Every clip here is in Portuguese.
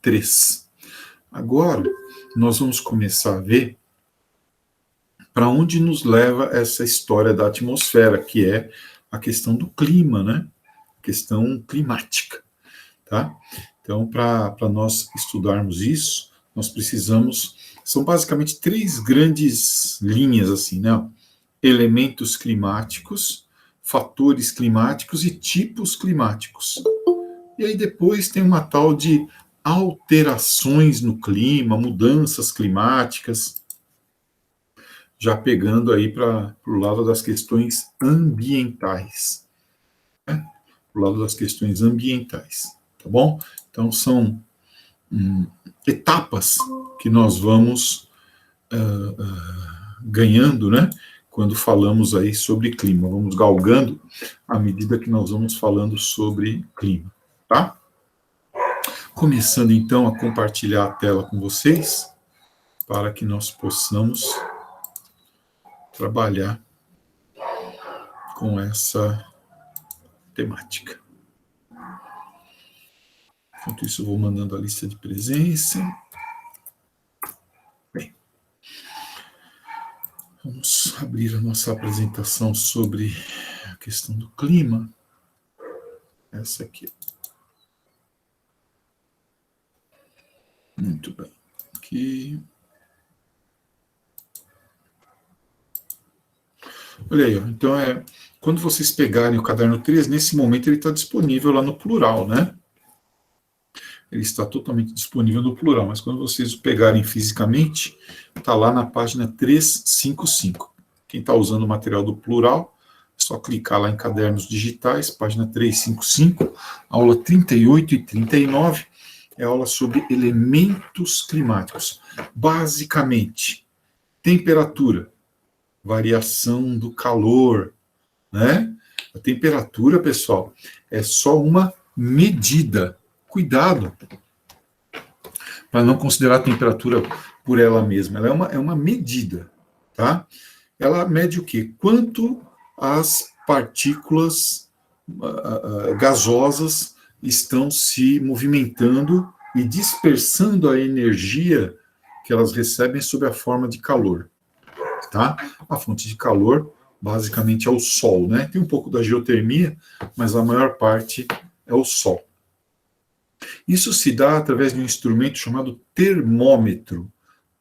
3. Agora, nós vamos começar a ver para onde nos leva essa história da atmosfera, que é a questão do clima, né? A questão climática, tá? Então, para nós estudarmos isso, nós precisamos... São basicamente 3 grandes linhas, assim, né? Elementos climáticos, fatores climáticos e tipos climáticos. E aí depois tem uma tal de alterações no clima, mudanças climáticas, já pegando aí para o lado das questões ambientais. Né? Para o lado das questões ambientais, tá bom? Então são etapas que nós vamos ganhando, né? Quando falamos aí sobre clima. Vamos galgando à medida que nós vamos falando sobre clima, tá? Começando então a compartilhar a tela com vocês, para que nós possamos trabalhar com essa temática. Enquanto isso, eu vou mandando a lista de presença. Bem, vamos abrir a nossa apresentação sobre a questão do clima. Essa aqui. Muito bem. Aqui. Olha aí, ó. Então quando vocês pegarem o caderno 3, nesse momento ele está disponível lá no plural, né? Ele está totalmente disponível no plural, mas quando vocês o pegarem fisicamente, está lá na página 355. Quem está usando o material do plural, é só clicar lá em cadernos digitais, página 355, aula 38 e 39, é aula sobre elementos climáticos. Basicamente, temperatura, variação do calor, né? A temperatura, pessoal, é só uma medida. Cuidado para não considerar a temperatura por ela mesma. Ela é uma medida, tá? Ela mede o quê? Quanto as partículas gasosas estão se movimentando e dispersando a energia que elas recebem sob a forma de calor, tá? A fonte de calor, basicamente, é o Sol, né? Tem um pouco da geotermia, mas a maior parte é o Sol. Isso se dá através de um instrumento chamado termômetro.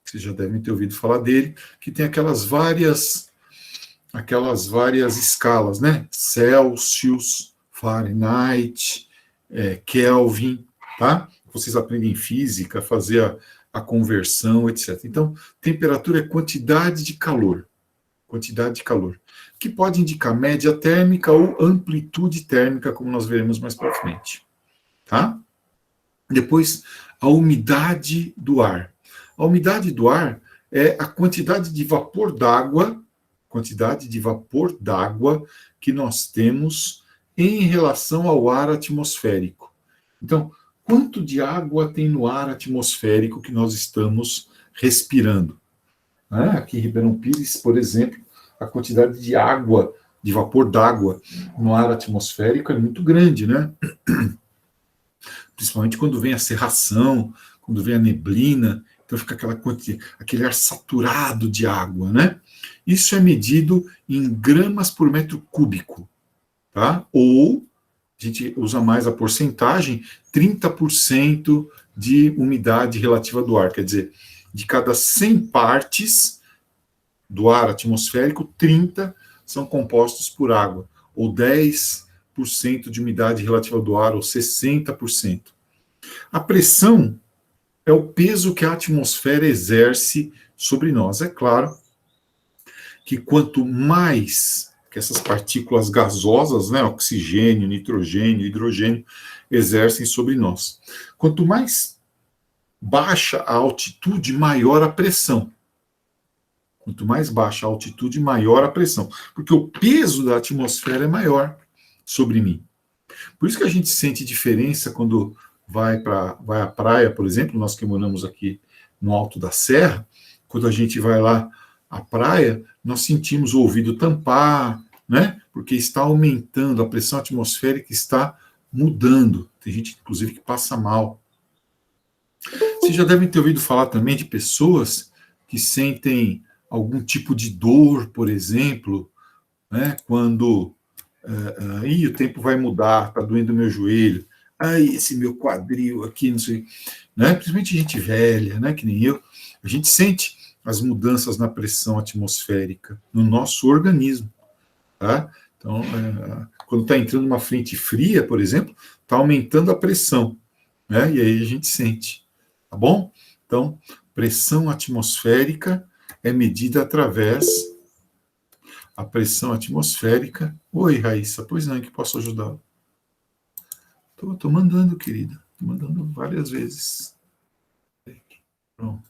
Vocês já devem ter ouvido falar dele, que tem aquelas várias escalas, né? Celsius, Fahrenheit, Kelvin, tá? Vocês aprendem física, fazer a conversão, etc. Então, temperatura é quantidade de calor. Quantidade de calor. Que pode indicar média térmica ou amplitude térmica, como nós veremos mais para frente. Tá? Depois, a umidade do ar. A umidade do ar é a quantidade de vapor d'água que nós temos em relação ao ar atmosférico. Então, quanto de água tem no ar atmosférico que nós estamos respirando? Aqui em Ribeirão Pires, por exemplo, a quantidade de água, de vapor d'água no ar atmosférico é muito grande, né? Principalmente quando vem a cerração, quando vem a neblina, então fica aquele ar saturado de água, né? Isso é medido em gramas por metro cúbico, tá? Ou, a gente usa mais a porcentagem, 30% de umidade relativa do ar, quer dizer, de cada 100 partes do ar atmosférico, 30 são compostos por água, ou 10% de umidade relativa do ar, ou 60%. A pressão é o peso que a atmosfera exerce sobre nós. É claro que quanto mais que essas partículas gasosas, né, oxigênio, nitrogênio, hidrogênio, exercem sobre nós. Quanto mais baixa a altitude, maior a pressão. Quanto mais baixa a altitude, maior a pressão. Porque o peso da atmosfera é maior sobre mim. Por isso que a gente sente diferença quando vai à praia, por exemplo, nós que moramos aqui no alto da serra, quando a gente vai lá à praia, nós sentimos o ouvido tampar, né? Porque está aumentando, a pressão atmosférica está mudando. Tem gente, inclusive, que passa mal. Vocês já devem ter ouvido falar também de pessoas que sentem algum tipo de dor, por exemplo, né, quando o tempo vai mudar, está doendo meu joelho, esse meu quadril aqui, não sei, né, principalmente gente velha, né, que nem eu, a gente sente as mudanças na pressão atmosférica no nosso organismo, tá? Então, quando está entrando uma frente fria, por exemplo, está aumentando a pressão, né, e aí a gente sente, tá bom? Então, pressão atmosférica é medida através a pressão atmosférica. Oi, Raíssa, pois não, que posso ajudá-la? Estou mandando, querida. Estou mandando várias vezes. Pronto.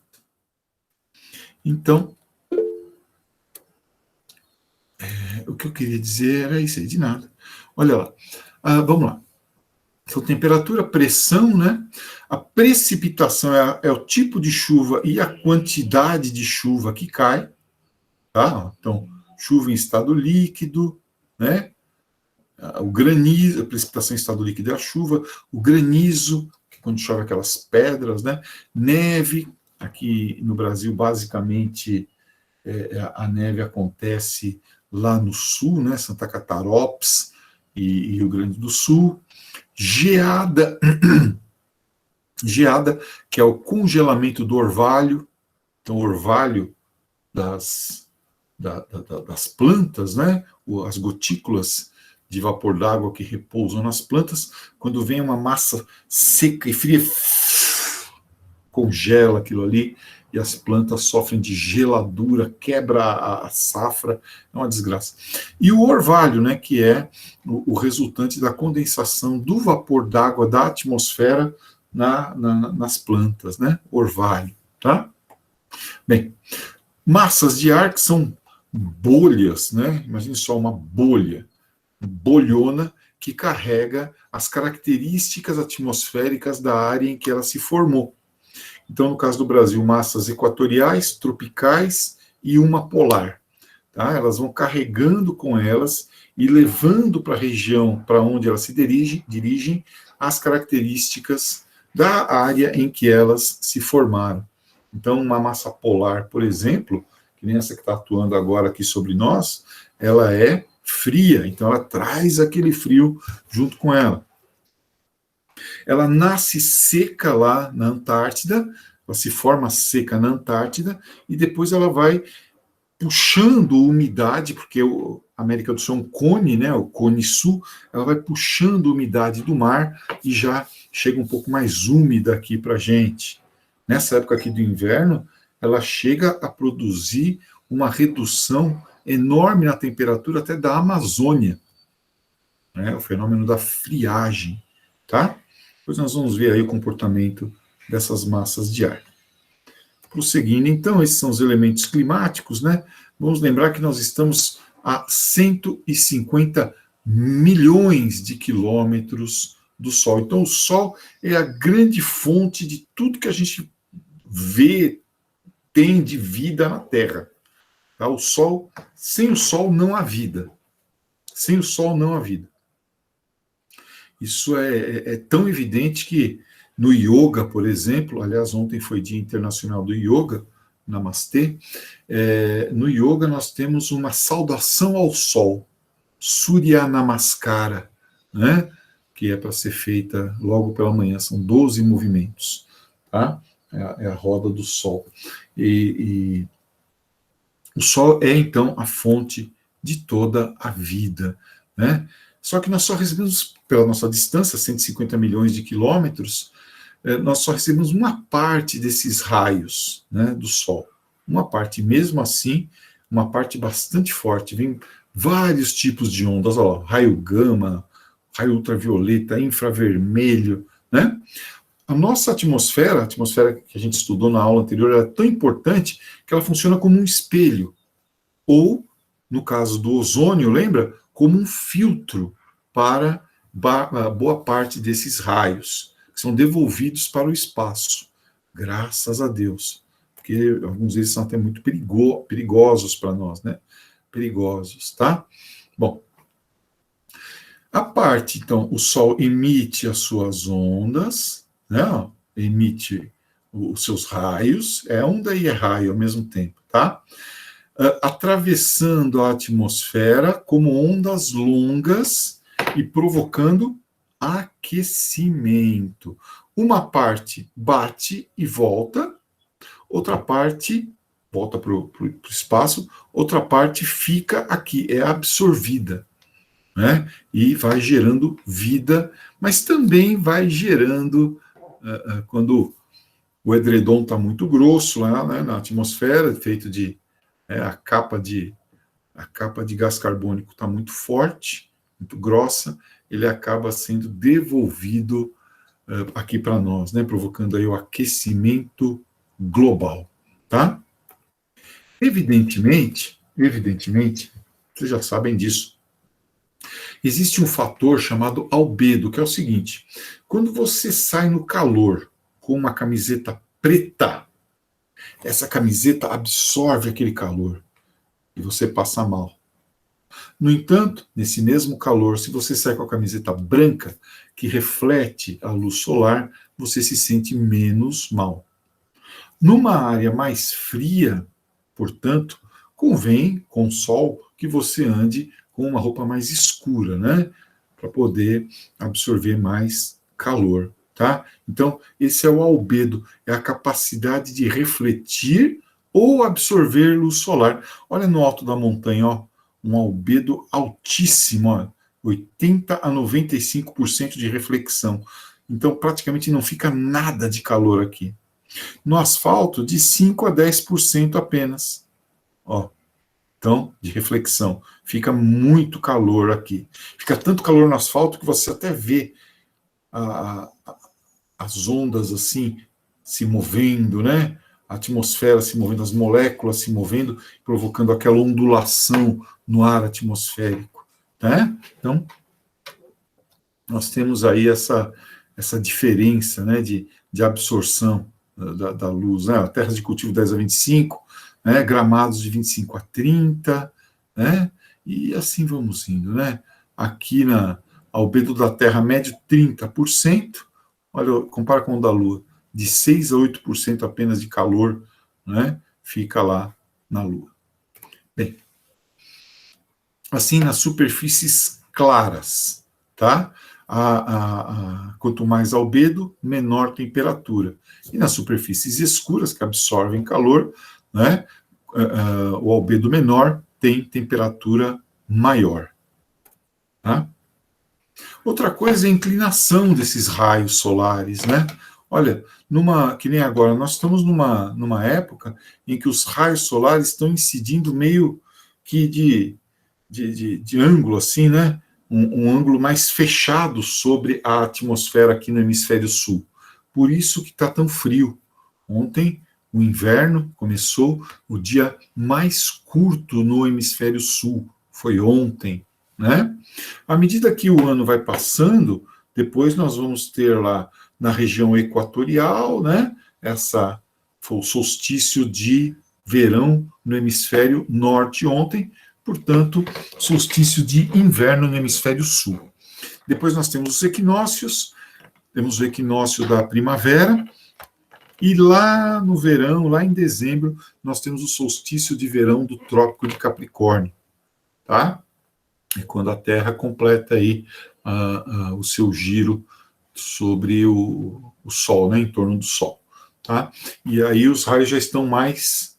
Então, o que eu queria dizer era isso aí, de nada. Olha lá. Vamos lá. Então, temperatura, pressão, né? A precipitação é o tipo de chuva e a quantidade de chuva que cai. Tá? Então, chuva em estado líquido, né? O granizo, a precipitação em estado líquido é a chuva, o granizo, que quando chove aquelas pedras, né? Neve, aqui no Brasil, basicamente, a neve acontece lá no sul, né? Santa Catarina e Rio Grande do Sul. Geada, geada, que é o congelamento do orvalho, então o orvalho das plantas, né? As gotículas de vapor d'água que repousam nas plantas, quando vem uma massa seca e fria, congela aquilo ali, e as plantas sofrem de geladura, quebra a safra, é uma desgraça. E o orvalho, né, que é o resultante da condensação do vapor d'água da atmosfera nas plantas, né, orvalho, tá? Bem, massas de ar que são bolhas, né, imagine só uma bolha, bolhona, que carrega as características atmosféricas da área em que ela se formou. Então, no caso do Brasil, massas equatoriais, tropicais e uma polar. Tá? Elas vão carregando com elas e levando para a região para onde elas se dirigem as características da área em que elas se formaram. Então, uma massa polar, por exemplo, que nem essa que está atuando agora aqui sobre nós, ela é fria, então ela traz aquele frio junto com ela. Ela nasce seca lá na Antártida, ela se forma seca na Antártida, e depois ela vai puxando umidade, porque a América do Sul é um cone, né, o cone sul, ela vai puxando umidade do mar e já chega um pouco mais úmida aqui para a gente. Nessa época aqui do inverno, ela chega a produzir uma redução enorme na temperatura até da Amazônia, né, o fenômeno da friagem, tá? Depois nós vamos ver aí o comportamento dessas massas de ar. Prosseguindo, então, esses são os elementos climáticos, né? Vamos lembrar que nós estamos a 150 milhões de quilômetros do Sol. Então, o Sol é a grande fonte de tudo que a gente vê, tem de vida na Terra. Tá? O Sol, sem o Sol não há vida. Sem o Sol não há vida. Isso é tão evidente que no yoga, por exemplo, aliás, ontem foi Dia Internacional do Yoga, Namastê, no yoga nós temos uma saudação ao sol, Surya Namaskara, né? Que é para ser feita logo pela manhã, são 12 movimentos, tá? É a roda do sol. E o sol é, então, a fonte de toda a vida, né? Só que nós só recebemos, pela nossa distância, 150 milhões de quilômetros, nós só recebemos uma parte desses raios, né, do Sol. Uma parte, mesmo assim, uma parte bastante forte. Vem vários tipos de ondas, ó, raio gama, raio ultravioleta, infravermelho, né? A nossa atmosfera, a atmosfera que a gente estudou na aula anterior, é tão importante que ela funciona como um espelho. Ou, no caso do ozônio, lembra? Como um filtro para boa parte desses raios, que são devolvidos para o espaço. Graças a Deus. Porque alguns deles são até muito perigosos para nós, né? Perigosos, tá? Bom, a parte, então, o Sol emite as suas ondas, né? Emite os seus raios, é onda e é raio ao mesmo tempo, tá? Atravessando a atmosfera como ondas longas e provocando aquecimento. Uma parte bate e volta, outra parte volta para o espaço, outra parte fica aqui, é absorvida, né? E vai gerando vida, mas também vai gerando, quando o edredom está muito grosso lá, né, na atmosfera, feito de a capa de gás carbônico está muito forte, muito grossa, ele acaba sendo devolvido aqui para nós, né, provocando aí o aquecimento global, tá? Evidentemente, vocês já sabem disso. Existe um fator chamado albedo, que é o seguinte: quando você sai no calor com uma camiseta preta, essa camiseta absorve aquele calor e você passa mal. No entanto, nesse mesmo calor, se você sai com a camiseta branca, que reflete a luz solar, você se sente menos mal. Numa área mais fria, portanto, convém, com sol, que você ande com uma roupa mais escura, né? Para poder absorver mais calor, tá? Então, esse é o albedo, é a capacidade de refletir ou absorver luz solar. Olha no alto da montanha, ó, um albedo altíssimo, ó, 80 a 95% de reflexão. Então, praticamente não fica nada de calor aqui. No asfalto, de 5 a 10% apenas. Ó, então, de reflexão. Fica muito calor aqui. Fica tanto calor no asfalto que você até vê as ondas assim se movendo, né? A atmosfera se movendo, as moléculas se movendo, provocando aquela ondulação no ar atmosférico, né? Então, nós temos aí essa diferença, né, de absorção da luz, né? Terras de cultivo 10 a 25, né? Gramados de 25 a 30, né? E assim vamos indo, né? Aqui na albedo da Terra médio 30%, olha, compara com o da Lua, de 6 a 8% apenas de calor, né? Fica lá na Lua. Bem, assim nas superfícies claras, tá? Quanto mais albedo, menor temperatura. E nas superfícies escuras, que absorvem calor, né, o albedo menor tem temperatura maior. Tá? Outra coisa é a inclinação desses raios solares, né? Olha, que nem agora, nós estamos numa época em que os raios solares estão incidindo meio que de ângulo, assim, né? Um ângulo mais fechado sobre a atmosfera aqui no hemisfério sul. Por isso que está tão frio. Ontem, o inverno começou, o dia mais curto no hemisfério sul foi ontem, né? À medida que o ano vai passando, depois nós vamos ter lá na região equatorial, né? Foi o solstício de verão no hemisfério norte ontem, portanto, solstício de inverno no hemisfério sul. Depois nós temos os equinócios, temos o equinócio da primavera, e lá no verão, lá em dezembro, nós temos o solstício de verão do Trópico de Capricórnio, tá? É quando a Terra completa aí o seu giro sobre o Sol, né, em torno do Sol, tá? E aí os raios já estão mais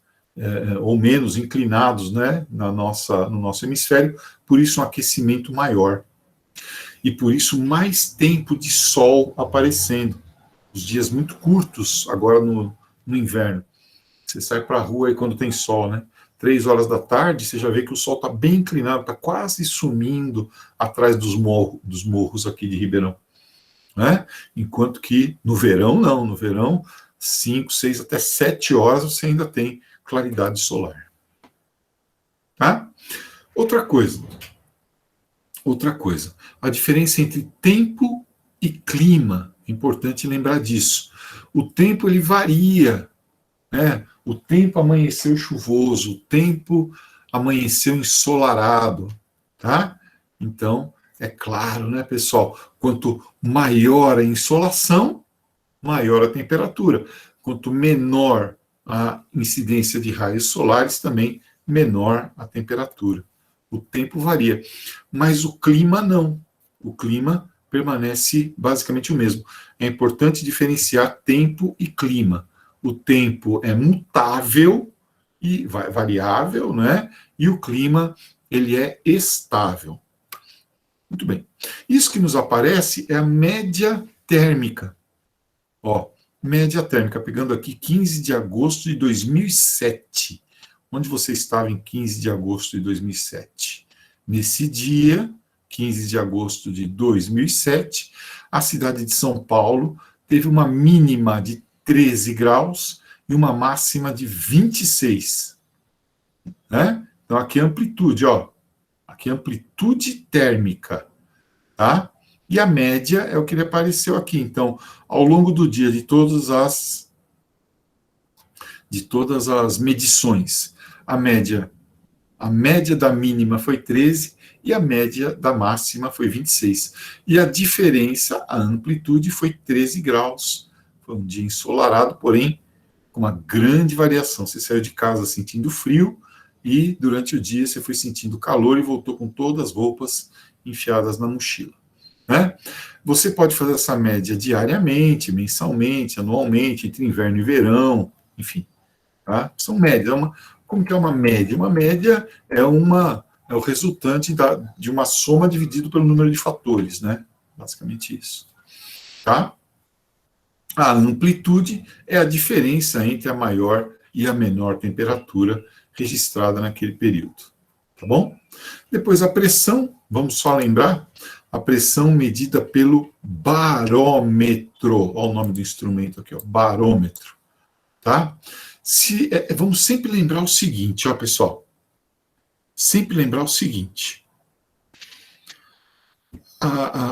ou menos inclinados, né, no nosso hemisfério, por isso um aquecimento maior. E por isso mais tempo de sol aparecendo. Os dias muito curtos agora no inverno. Você sai para a rua aí quando tem sol, né? 3 horas da tarde, você já vê que o sol está bem inclinado, está quase sumindo atrás dos morros aqui de Ribeirão. Né? Enquanto que no verão, não. No verão, 5, 6, até 7 horas você ainda tem claridade solar. Tá? Outra coisa, a diferença entre tempo e clima, é importante lembrar disso. O tempo ele varia, né? O tempo amanheceu chuvoso, o tempo amanheceu ensolarado, tá? Então, é claro, né, pessoal? Quanto maior a insolação, maior a temperatura. quanto menor a incidência de raios solares, também menor a temperatura. O tempo varia, mas o clima não. O clima permanece basicamente o mesmo. É importante diferenciar tempo e clima. O tempo é mutável e variável, né? E o clima, ele é estável. Muito bem. Isso que nos aparece é a média térmica. Ó, média térmica, pegando aqui 15 de agosto de 2007. Onde você estava em 15 de agosto de 2007? Nesse dia, 15 de agosto de 2007, a cidade de São Paulo teve uma mínima de 13 graus e uma máxima de 26. Né? Então, aqui é a amplitude, ó. Aqui é a amplitude térmica, tá? E a média é o que ele apareceu aqui. Então, ao longo do dia, de todas as medições, a média da mínima foi 13 e a média da máxima foi 26. E a diferença, a amplitude, foi 13 graus. Foi um dia ensolarado, porém, com uma grande variação. Você saiu de casa sentindo frio e, durante o dia, você foi sentindo calor e voltou com todas as roupas enfiadas na mochila. Né? Você pode fazer essa média diariamente, mensalmente, anualmente, entre inverno e verão, enfim. Tá? São médias. Como que é uma média? Uma média é o resultante de uma soma dividido pelo número de fatores, né? Basicamente isso. Tá? A amplitude é a diferença entre a maior e a menor temperatura registrada naquele período. Tá bom? Depois a pressão, vamos só lembrar, a pressão medida pelo barômetro. Olha o nome do instrumento aqui, ó, barômetro. Tá? Vamos sempre lembrar o seguinte, ó, pessoal. Sempre lembrar o seguinte.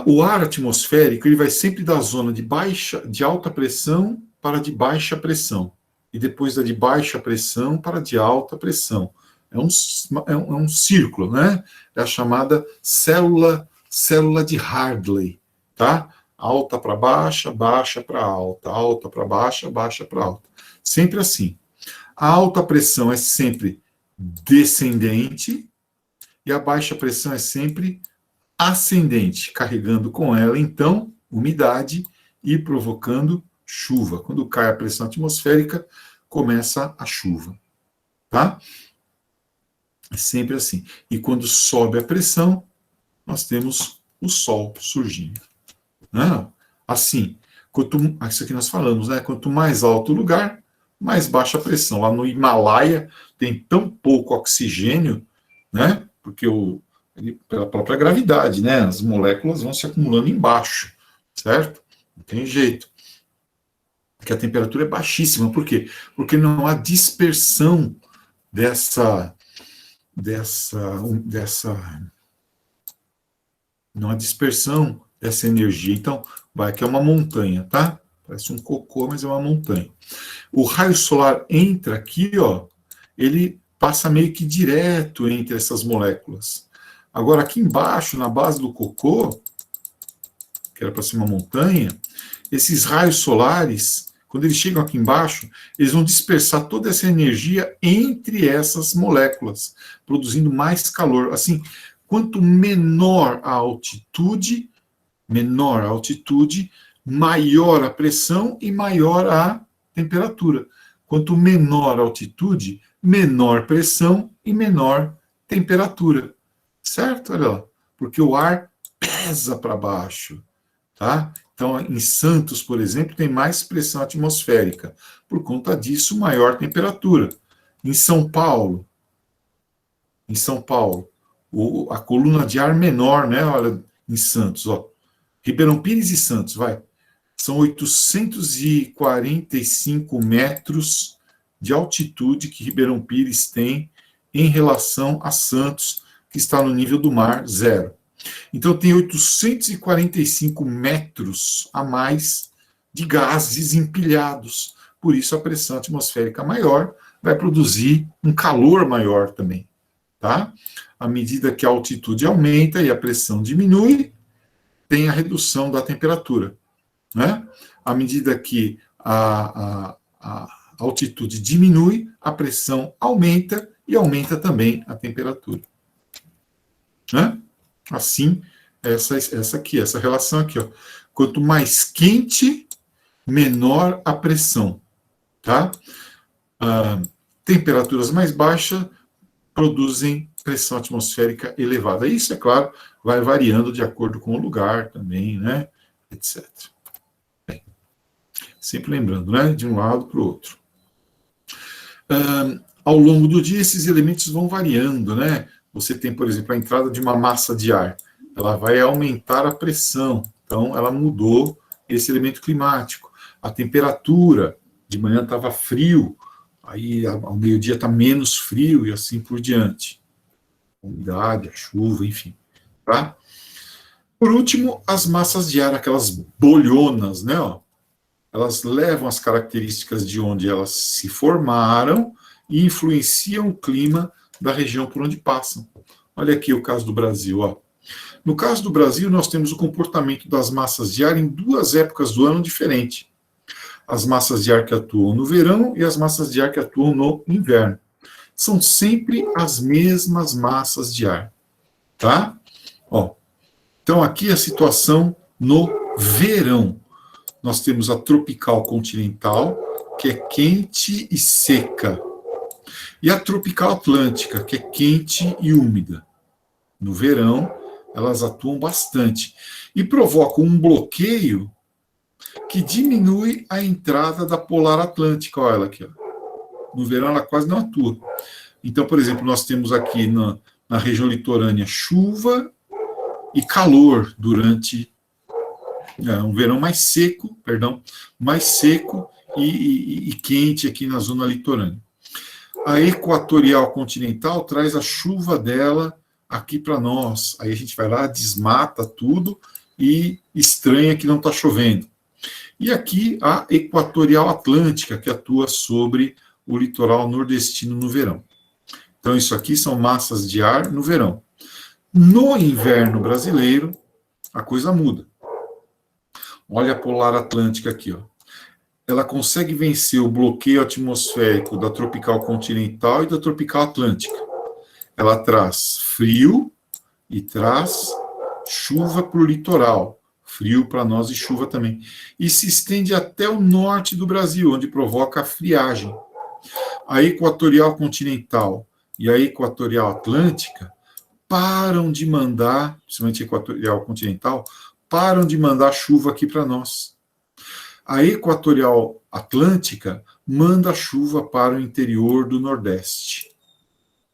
O ar atmosférico ele vai sempre da zona de alta pressão para de baixa pressão. E depois da de baixa pressão para de alta pressão. É um círculo, né? É a chamada célula de Hartley, tá? Alta para baixa, baixa para alta para baixa, baixa para alta. Sempre assim. A alta pressão é sempre descendente e a baixa pressão é sempre ascendente, carregando com ela, então, umidade e provocando chuva. Quando cai a pressão atmosférica, começa a chuva. Tá? É sempre assim. E quando sobe a pressão, nós temos o sol surgindo. Não, assim, isso aqui nós falamos, né? Quanto mais alto o lugar, mais baixa a pressão. Lá no Himalaia tem tão pouco oxigênio, né? Porque pela própria gravidade, né? As moléculas vão se acumulando embaixo, certo? Não tem jeito. Porque a temperatura é baixíssima. Por quê? Porque não há dispersão não há dispersão dessa energia. Então, vai que é uma montanha, tá? Parece um cocô, mas é uma montanha. O raio solar entra aqui, ó, ele passa meio que direto entre essas moléculas. Agora, aqui embaixo, na base do cocô, que era para ser uma montanha, esses raios solares, quando eles chegam aqui embaixo, eles vão dispersar toda essa energia entre essas moléculas, produzindo mais calor. Assim, quanto menor a altitude, maior a pressão e maior a temperatura. Quanto menor a altitude, menor pressão e menor temperatura. Certo? Olha lá. Porque o ar pesa para baixo. Tá? Então, em Santos, por exemplo, tem mais pressão atmosférica. Por conta disso, maior temperatura. Em São Paulo, a coluna de ar menor, né? Olha, em Santos, ó. Ribeirão Pires e Santos, vai. São 845 metros de altitude que Ribeirão Pires tem em relação a Santos, que está no nível do mar, 0. Então, tem 845 metros a mais de gases empilhados. Por isso, a pressão atmosférica maior vai produzir um calor maior também. Tá? À medida que a altitude aumenta e a pressão diminui, tem a redução da temperatura. Né? À medida que a altitude diminui, a pressão aumenta e aumenta também a temperatura. Né? Assim, essa relação aqui, ó. Quanto mais quente, menor a pressão, tá? Temperaturas mais baixas produzem pressão atmosférica elevada. Isso, é claro, vai variando de acordo com o lugar também, né? Etc. Bem, sempre lembrando, né? De um lado para o outro. Ao longo do dia, esses elementos vão variando, né? Você tem, por exemplo, a entrada de uma massa de ar. Ela vai aumentar a pressão. Então, ela mudou esse elemento climático. A temperatura, de manhã estava frio, aí ao meio-dia está menos frio e assim por diante. A umidade, a chuva, enfim. Tá? Por último, as massas de ar, aquelas bolhonas, né? Ó, elas levam as características de onde elas se formaram e influenciam o clima da região por onde passam. Olha aqui o caso do Brasil. Ó. No caso do Brasil, nós temos o comportamento das massas de ar em duas épocas do ano diferentes. As massas de ar que atuam no verão e as massas de ar que atuam no inverno. São sempre as mesmas massas de ar. Tá? Ó, então, aqui a situação no verão. Nós temos a tropical continental, que é quente e seca. E a tropical atlântica, que é quente e úmida. No verão, elas atuam bastante. E provocam um bloqueio que diminui a entrada da polar atlântica. Olha ela aqui. Ó. No verão, ela quase não atua. Então, por exemplo, nós temos aqui na região litorânea chuva e calor durante um verão mais seco, e quente aqui na zona litorânea. A equatorial continental traz a chuva dela aqui para nós. Aí a gente vai lá, desmata tudo e estranha que não está chovendo. E aqui a equatorial atlântica, que atua sobre o litoral nordestino no verão. Então, isso aqui são massas de ar no verão. No inverno brasileiro, a coisa muda. Olha a polar atlântica aqui, ó. Ela consegue vencer o bloqueio atmosférico da tropical continental e da tropical atlântica. Ela traz frio e traz chuva para o litoral. Frio para nós e chuva também. E se estende até o norte do Brasil, onde provoca a friagem. A equatorial continental e a equatorial atlântica param de mandar, principalmente a equatorial continental, param de mandar chuva aqui para nós. A equatorial atlântica manda chuva para o interior do Nordeste.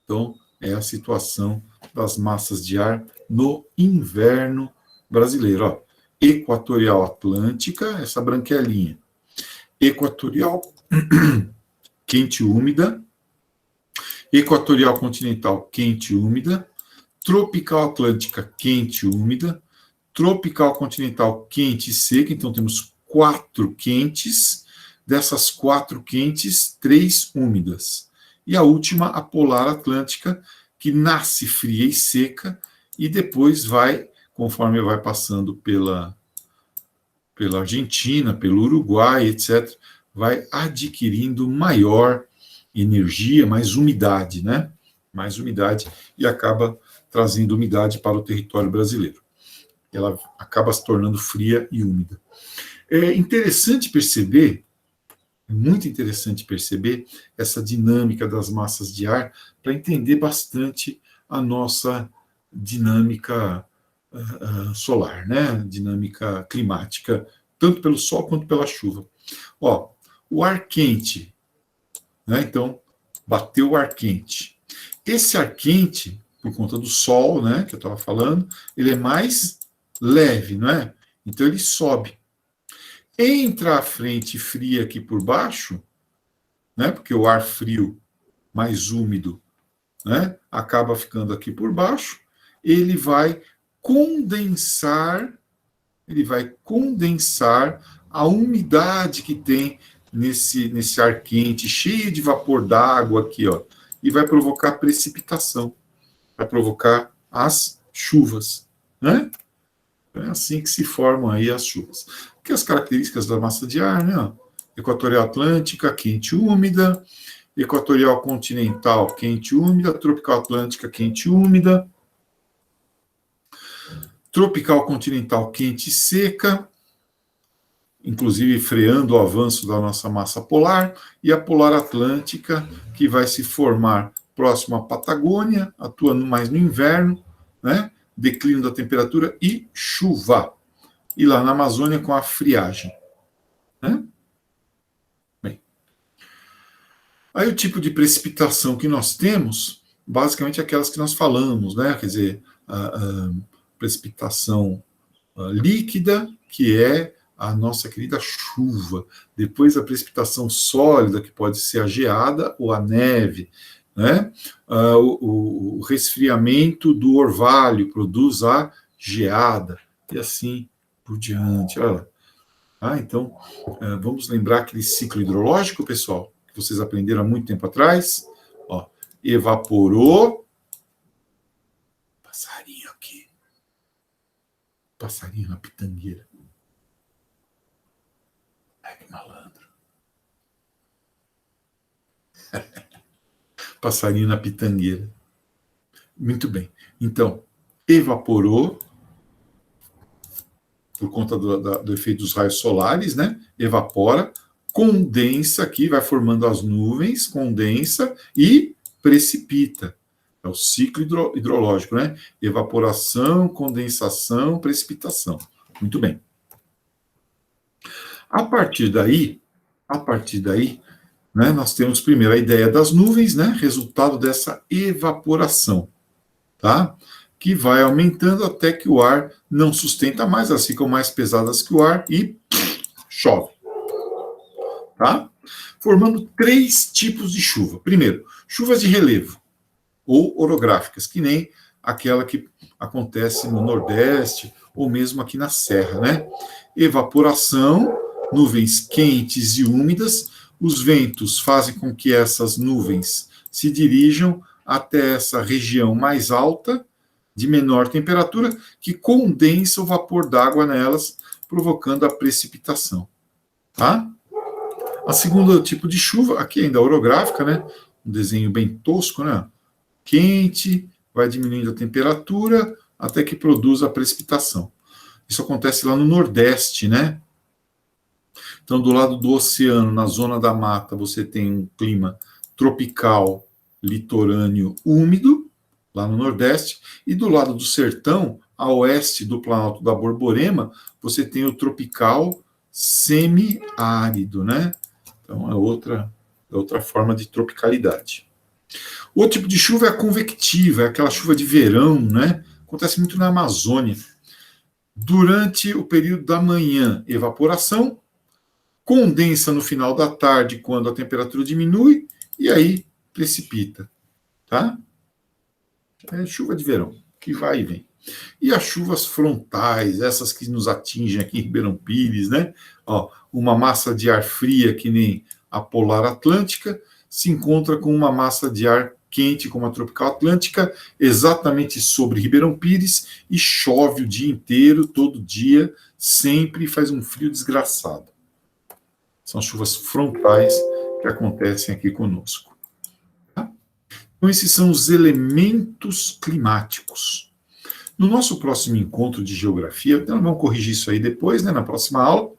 Então, é a situação das massas de ar no inverno brasileiro. Ó, equatorial atlântica, essa branquelinha. Equatorial quente e úmida. Equatorial continental quente e úmida. Tropical atlântica quente e úmida. Tropical continental quente e seca. Então, temos 4 quentes. Dessas 4 quentes, 3 úmidas. E a última, a polar atlântica, que nasce fria e seca e depois vai, conforme vai passando pela Argentina, pelo Uruguai, etc., vai adquirindo maior energia, mais umidade, né? Mais umidade e acaba trazendo umidade para o território brasileiro. Ela acaba se tornando fria e úmida. É interessante perceber, muito interessante perceber essa dinâmica das massas de ar para entender bastante a nossa dinâmica solar, né? Dinâmica climática, tanto pelo sol quanto pela chuva. Ó, o ar quente, né? Então, bateu o ar quente. Esse ar quente, por conta do sol, né, que eu estava falando, ele é mais leve, não é? Então ele sobe. Entra a frente fria aqui por baixo, né, porque o ar frio, mais úmido, né, acaba ficando aqui por baixo, ele vai condensar a umidade que tem nesse ar quente, cheio de vapor d'água aqui, ó, e vai provocar precipitação, vai provocar as chuvas, né? É assim que se formam aí as chuvas. Porque as características da massa de ar, né? equatorial atlântica, quente e úmida, equatorial continental, quente e úmida, tropical atlântica, quente e úmida, tropical continental, quente e seca, inclusive freando o avanço da nossa massa polar, e a polar atlântica, que vai se formar próximo à Patagônia, atuando mais no inverno, né? Declínio da temperatura e chuva. E lá na Amazônia com a friagem. Né? Bem, aí o tipo de precipitação que nós temos, basicamente aquelas que nós falamos, né? Quer dizer, a precipitação líquida, que é a nossa querida chuva. Depois a precipitação sólida, que pode ser a geada ou a neve. Né? O resfriamento do orvalho produz a geada. E assim por diante. Olha lá. Então, vamos lembrar aquele ciclo hidrológico, pessoal, que vocês aprenderam há muito tempo atrás. Ó, evaporou. Passarinho aqui. Passarinho na pitangueira. Ai, que malandro. Passarinho na pitangueira. Muito bem. Então, evaporou por conta do efeito dos raios solares, né? Evapora, condensa aqui, vai formando as nuvens, condensa e precipita. É o ciclo hidrológico, né? Evaporação, condensação, precipitação. Muito bem. A partir daí, né, nós temos primeiro a ideia das nuvens, né? Resultado dessa evaporação, tá? Que vai aumentando até que o ar não sustenta mais, elas ficam mais pesadas que o ar e chove. Tá? Formando 3 tipos de chuva. Primeiro, chuvas de relevo, ou orográficas, que nem aquela que acontece no Nordeste, ou mesmo aqui na Serra, né? Evaporação, nuvens quentes e úmidas, os ventos fazem com que essas nuvens se dirijam até essa região mais alta, de menor temperatura, que condensa o vapor d'água nelas, provocando a precipitação. Tá? A segunda tipo de chuva, aqui ainda orográfica, né? Um desenho bem tosco, né? Quente, vai diminuindo a temperatura até que produz a precipitação. Isso acontece lá no Nordeste, né? Então, do lado do oceano, na zona da mata, você tem um clima tropical, litorâneo, úmido, lá no Nordeste, e do lado do sertão, a oeste do Planalto da Borborema, você tem o tropical semiárido, né? Então, é outra forma de tropicalidade. Outro tipo de chuva é a convectiva, é aquela chuva de verão, né? Acontece muito na Amazônia. Durante o período da manhã, evaporação, condensa no final da tarde, quando a temperatura diminui, e aí precipita, tá? É chuva de verão, que vai e vem. E as chuvas frontais, essas que nos atingem aqui em Ribeirão Pires, né? Ó, uma massa de ar fria, que nem a polar atlântica, se encontra com uma massa de ar quente, como a tropical atlântica, exatamente sobre Ribeirão Pires, e chove o dia inteiro, todo dia, sempre, faz um frio desgraçado. São chuvas frontais que acontecem aqui conosco. Então, esses são os elementos climáticos. No nosso próximo encontro de geografia, nós vamos corrigir isso aí depois, né, na próxima aula.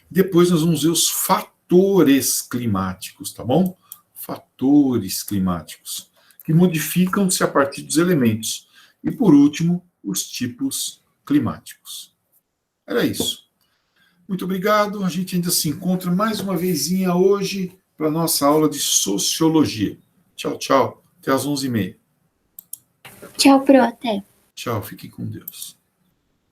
Depois nós vamos ver os fatores climáticos, tá bom? Fatores climáticos, que modificam-se a partir dos elementos. E, por último, os tipos climáticos. Era isso. Muito obrigado. A gente ainda se encontra mais uma vezinha hoje para a nossa aula de sociologia. Tchau, tchau. Até às 11h30. Tchau, Pro. Até. Tchau. Fique com Deus.